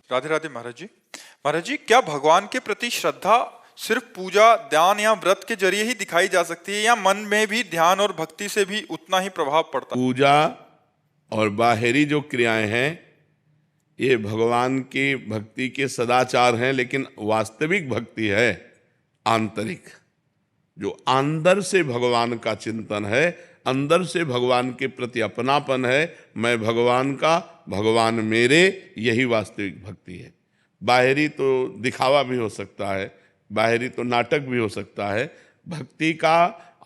राधे राधे महाराज जी। महाराज जी, क्या भगवान के प्रति श्रद्धा सिर्फ पूजा, ध्यान या व्रत के जरिए ही दिखाई जा सकती है, या मन में भी ध्यान और भक्ति से भी उतना ही प्रभाव पड़ता है? पूजा और बाहरी जो क्रियाएं हैं ये भगवान की भक्ति के सदाचार हैं, लेकिन वास्तविक भक्ति है आंतरिक, जो अंदर से भगवान का चिंतन है, अंदर से भगवान के प्रति अपनापन है, मैं भगवान का, भगवान मेरे, यही वास्तविक भक्ति है। बाहरी तो दिखावा भी हो सकता है, बाहरी तो नाटक भी हो सकता है। भक्ति का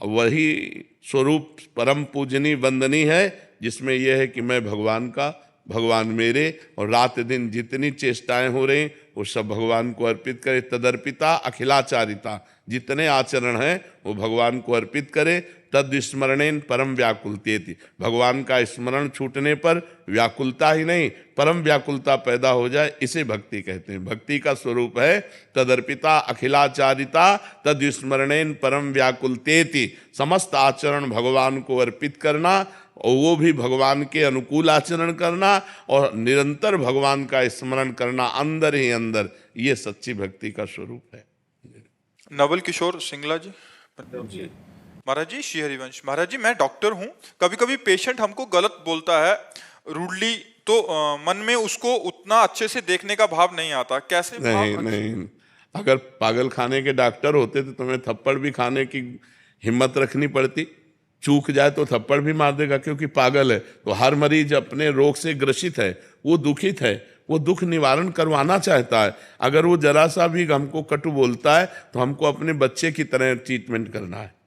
वही स्वरूप परम पूजनीय वंदनीय है जिसमें यह है कि मैं भगवान का, भगवान मेरे, और रात दिन जितनी चेष्टाएं हो रही वो सब भगवान को अर्पित करे। तदर्पिता अखिलाचारिता, जितने आचरण हैं वो भगवान को अर्पित करे। तद स्मरणेन परम व्याकुलतेति, भगवान का स्मरण छूटने पर व्याकुलता ही नहीं परम व्याकुलता पैदा हो जाए, इसे भक्ति कहते हैं। भक्ति का स्वरूप है तदर्पिता अखिलाचारिता तद स्मरणेन परम व्याकुलतेति, समस्त आचरण भगवान को अर्पित करना, और वो भी भगवान के अनुकूल आचरण करना, और निरंतर भगवान का स्मरण करना अंदर ही अंदर, ये सच्ची भक्ति का स्वरूप है। नवल किशोर सिंगला जी, पंजाब से। महाराज जी, श्री हरिवंश। महाराज जी, मैं डॉक्टर हूँ, कभी कभी पेशेंट हमको गलत बोलता है रूडली, तो मन में उसको उतना अच्छे से देखने का भाव नहीं आता, कैसे? नहीं, अगर पागल खाने के डॉक्टर होते तो तुम्हें थप्पड़ भी खाने की हिम्मत रखनी पड़ती। चूक जाए तो थप्पड़ भी मार देगा, क्योंकि पागल है। तो हर मरीज अपने रोग से ग्रसित है, वो दुखित है, वो दुख निवारण करवाना चाहता है। अगर वो जरा सा भी हमको कटु बोलता है तो हमको अपने बच्चे की तरह ट्रीटमेंट करना है।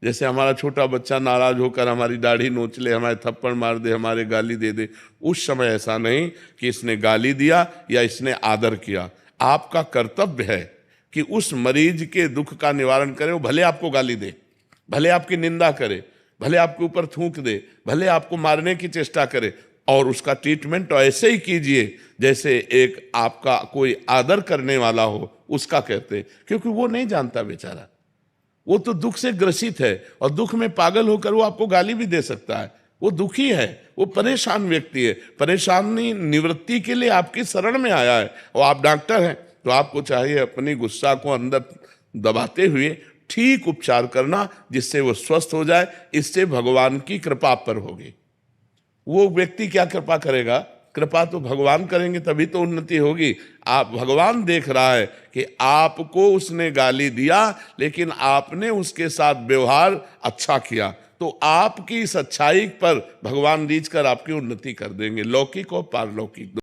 जैसे हमारा छोटा बच्चा नाराज होकर हमारी दाढ़ी नोच ले, हमारे थप्पड़ मार दे, हमारे गाली दे दे, उस समय ऐसा नहीं कि इसने गाली दिया या इसने आदर किया। आपका कर्तव्य है कि उस मरीज के दुख का निवारण करें। वो भले आपको गाली दे, भले आपकी निंदा करे, भले आपके ऊपर थूक दे, भले आपको मारने की चेष्टा करे, और उसका ट्रीटमेंट तो ऐसे ही कीजिए जैसे एक आपका कोई आदर करने वाला हो, उसका कहते। क्योंकि वो नहीं जानता बेचारा, वो तो दुख से ग्रसित है, और दुख में पागल होकर वो आपको गाली भी दे सकता है। वो दुखी है, वो परेशान व्यक्ति है, परेशानी निवृत्ति के लिए आपकी शरण में आया है, और आप डॉक्टर हैं तो आपको चाहिए अपनी गुस्सा को अंदर दबाते हुए ठीक उपचार करना, जिससे वो स्वस्थ हो जाए। इससे भगवान की कृपा पर होगी। वो व्यक्ति क्या कृपा करेगा? कृपा तो भगवान करेंगे, तभी तो उन्नति होगी। आप, भगवान देख रहा है कि आपको उसने गाली दिया, लेकिन आपने उसके साथ व्यवहार अच्छा किया, तो आपकी इस अच्छाई पर भगवान रीझ कर आपकी उन्नति कर देंगे, लौकिक और पारलौकिक।